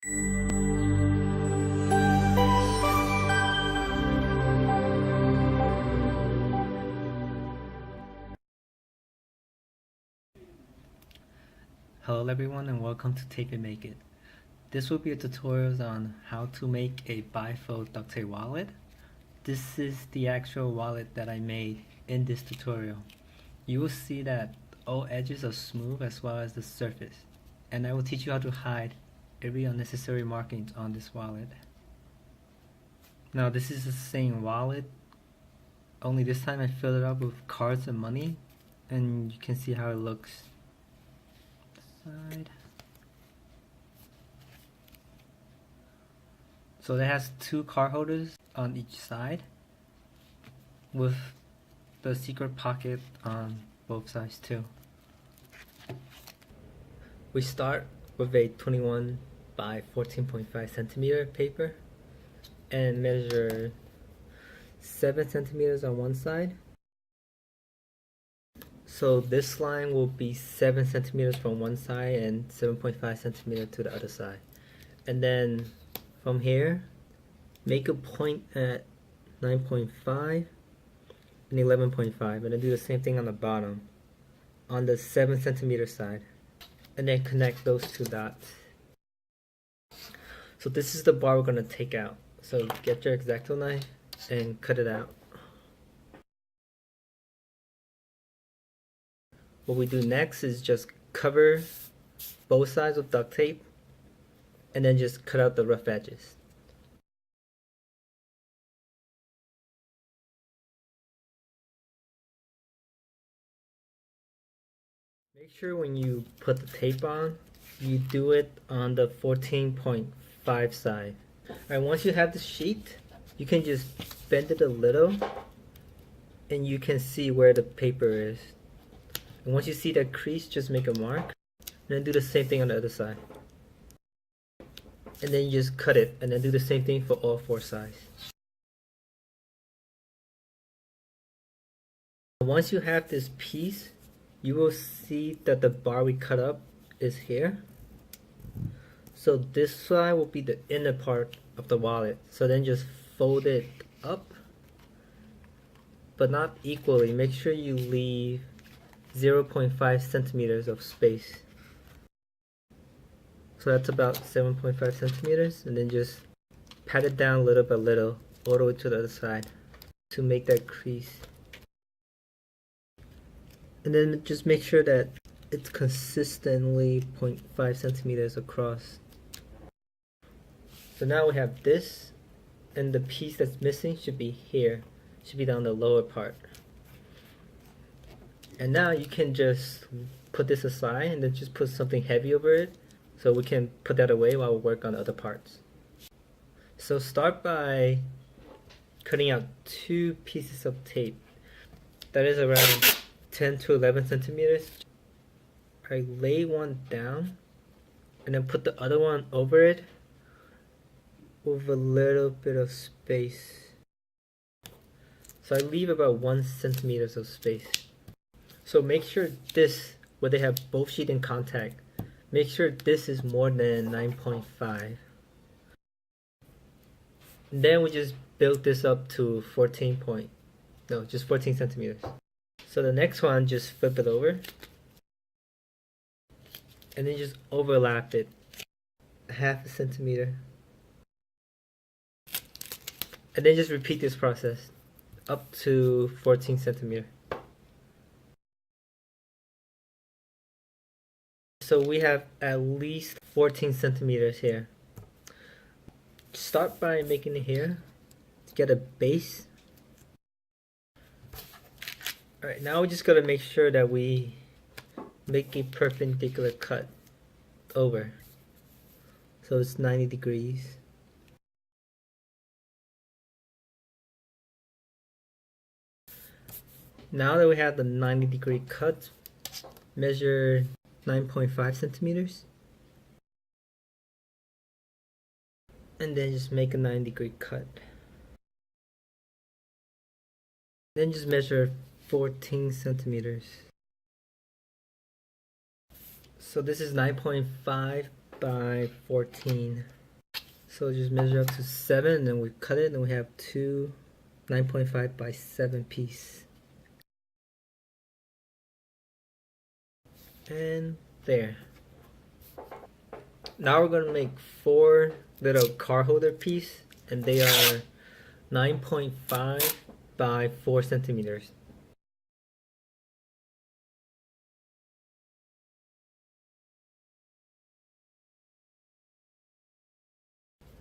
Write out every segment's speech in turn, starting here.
Hello everyone and welcome to TapeitMakeit. This will be a tutorial on how to make a bifold duct tape wallet. This is the actual wallet that I made in this tutorial. You will see that all edges are smooth as well as the surface, and I will teach you how to hide every unnecessary markings on this wallet. Now this is the same wallet, only this time I filled it up with cards and money, and you can see how it looks. Side. So it has two card holders on each side with the secret pocket on both sides too. We start with a 21 by 14.5 centimeter paper and measure 7 centimeters on one side. So this line will be 7 centimeters from one side and 7.5 centimeters to the other side. And then from here, make a point at 9.5 and 11.5, and then do the same thing on the bottom, on the 7 centimeter side. And then connect those two dots. So this is the bar we're going to take out. So get your X-Acto knife and cut it out. What we do next is just cover both sides with duct tape and then just cut out the rough edges. Make sure when you put the tape on, you do it on the 14.5 side. Alright, once you have the sheet, you can just bend it a little and you can see where the paper is. And once you see that crease, just make a mark. And then do the same thing on the other side. And then you just cut it. And then do the same thing for all four sides. Once you have this piece, you will see that the bar we cut up is here. So this side will be the inner part of the wallet. So then just fold it up, but not equally. Make sure you leave 0.5 centimeters of space. So that's about 7.5 centimeters, and then just pat it down little by little all the way to the other side to make that crease. And then just make sure that it's consistently 0.5 centimeters across. So now we have this, and the piece that's missing should be here, should be down the lower part. And now you can just put this aside and then just put something heavy over it, so we can put that away while we work on the other parts. So start by cutting out two pieces of tape that is around 10 to 11 centimeters. I lay one down and then put the other one over it with a little bit of space. So I leave about 1 centimeter of space. So make sure this, where they have both sheets in contact, make sure this is more than 9.5. Then we just build this up to 14 centimeters. So the next one, just flip it over and then just overlap it 0.5 centimeter. And then just repeat this process up to 14 centimeters. So we have at least 14 centimeters here. Start by making it here to get a base. Alright, now we just gotta make sure that we make a perpendicular cut over. So it's 90 degrees. Now that we have the 90-degree cut, measure 9.5 centimeters. And then just make a 90-degree cut. Then just measure 14 centimeters. So this is 9.5 by 14. So just measure up to 7 and then we cut it and we have two 9.5 by 7 piece. And there. Now we're going to make 4 little car holder piece, and they are 9.5 by 4 centimeters.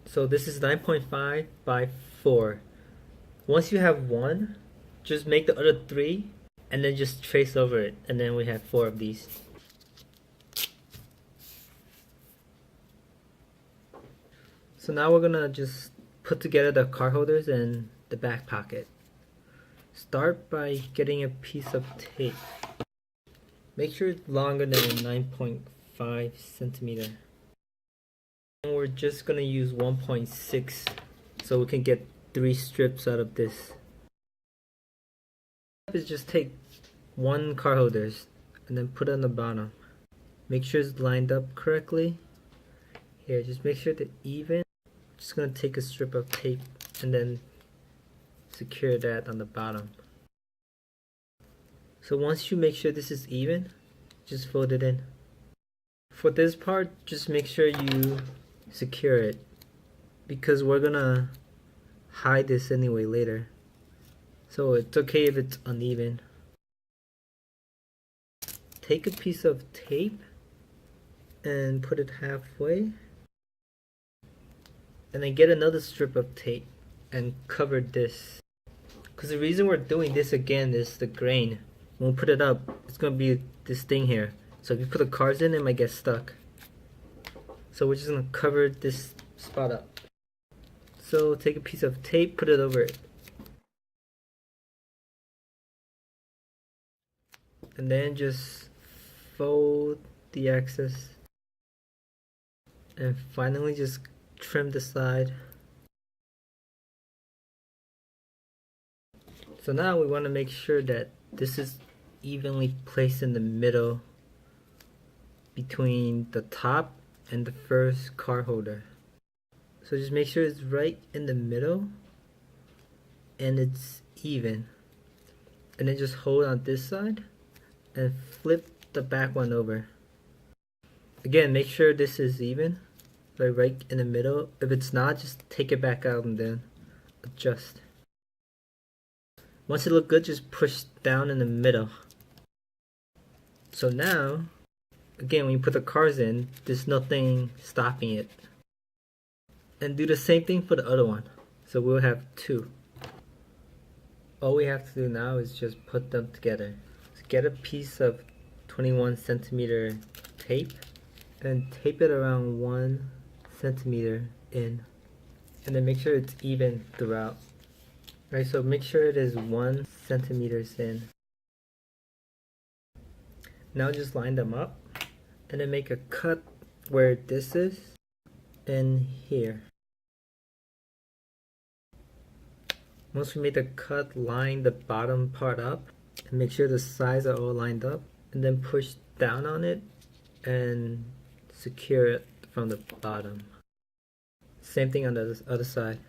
So this is 9.5 by 4. Once you have one, just make the other 3 and then just trace over it, and then we have 4 of these. So now we're gonna just put together the card holders and the back pocket. Start by getting a piece of tape. Make sure it's longer than 9.5 centimeter. And we're just gonna use 1.6 so we can get 3 strips out of this. Is just take 1 card holders and then put it on the bottom. Make sure it's lined up correctly. Here, just make sure they're even. Just gonna take a strip of tape and then secure that on the bottom. So once you make sure this is even, just fold it in. For this part, just make sure you secure it because we're gonna hide this anyway later. So it's okay if it's uneven. Take a piece of tape and put it halfway. And then get another strip of tape and cover this. Because the reason we're doing this again is the grain. When we put it up, it's going to be this thing here. So if you put the cards in, it might get stuck. So we're just going to cover this spot up. So take a piece of tape, put it over it. And then just fold the excess. And finally just trim the side. So now we want to make sure that this is evenly placed in the middle between the top and the first card holder. So just make sure it's right in the middle and it's even. And then just hold on this side and flip the back one over. Again, make sure this is even. Right in the middle. If it's not, just take it back out and then adjust. Once it looks good, just push down in the middle. So now, again, when you put the cards in, there's nothing stopping it. And do the same thing for the other one. So we'll have 2. All we have to do now is just put them together. So get a piece of 21 centimeter tape and tape it around 1 centimeter in, and then make sure it's even throughout. Right, so make sure it is 1 centimeter in. Now just line them up and then make a cut where this is and here. Once we made the cut, line the bottom part up and make sure the sides are all lined up, and then push down on it and secure it from the bottom. Same thing on the other side.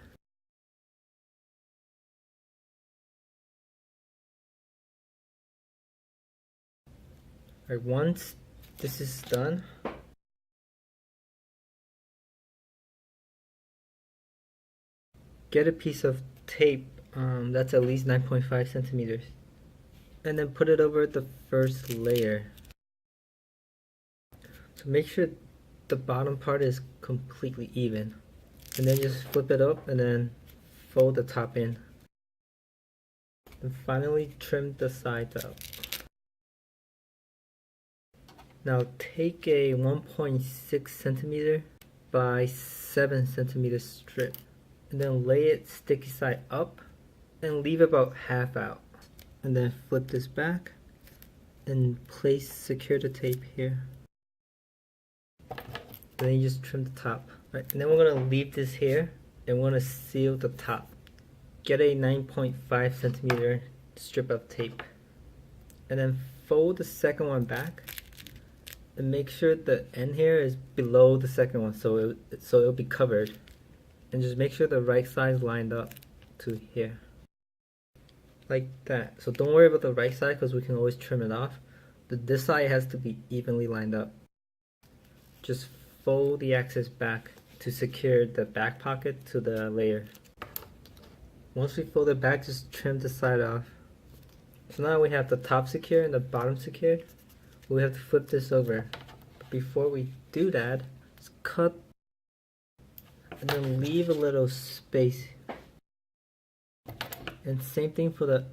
Alright, once this is done, get a piece of tape that's at least 9.5 centimeters and then put it over the first layer. So make sure the bottom part is completely even. And then just flip it up and then fold the top in. And finally trim the sides out. Now take a 1.6 centimeter by 7 centimeter strip and then lay it sticky side up and leave about half out. And then flip this back and secure the tape here. And then you just trim the top. Right, and then we're going to leave this here and we're going to seal the top. Get a 9.5 centimeter strip of tape and then fold the second one back And make sure the end here is below the second one, so it'll be covered. And just make sure the right side is lined up to here, like that. So don't worry about the right side because we can always trim it off. This side has to be evenly lined up. Just fold the axis back to secure the back pocket to the layer. Once we fold it back, just trim the side off. So now we have the top secure and the bottom secured. We have to flip this over. But before we do that, let's cut and then leave a little space. And same thing for the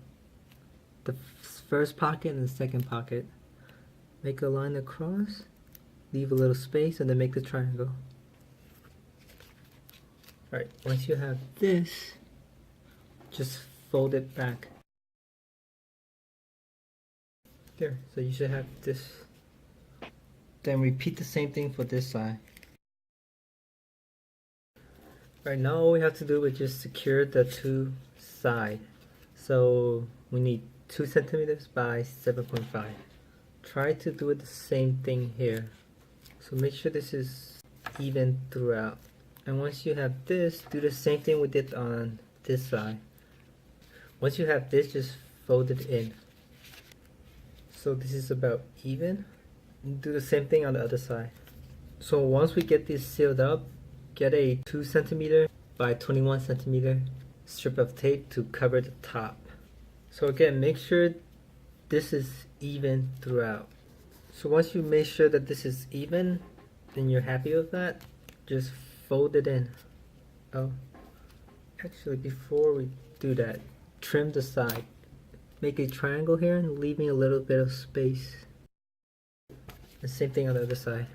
first pocket and the second pocket. Make a line across, leave a little space, and then make the triangle. Alright, once you have this, just fold it back. There, so you should have this. Then repeat the same thing for this side. Right now all we have to do is just secure the two sides. So we need 2 centimeters by 7.5. Try to do it the same thing here. So make sure this is even throughout. And once you have this, do the same thing we did on this side. Once you have this, just fold it in. So this is about even. Do the same thing on the other side. So once we get this sealed up, get a 2 centimeter by 21 centimeter strip of tape to cover the top. So again, make sure this is even throughout. So once you make sure that this is even, then you're happy with that, just fold it in. Oh, actually before we do that, trim the side. Make a triangle here and leaving a little bit of space. The same thing on the other side.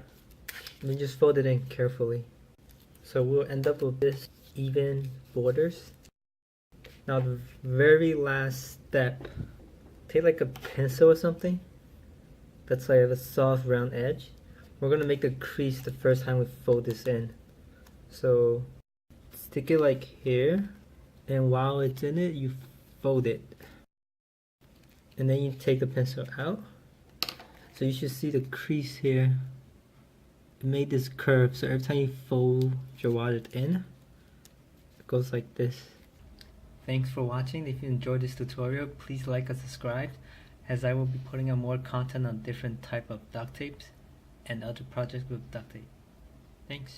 And then just fold it in carefully. So we'll end up with this even borders. Now the very last step, take like a pencil or something that's like a soft round edge. We're gonna make a crease the first time we fold this in. So stick it like here, and while it's in it, you fold it. And then you take the pencil out. So you should see the crease here. It made this curve, so every time you fold your wallet in, it goes like this. Thanks for watching. If you enjoyed this tutorial, please like and subscribe, as I will be putting out more content on different type of duct tapes and other projects with duct tape. Thanks.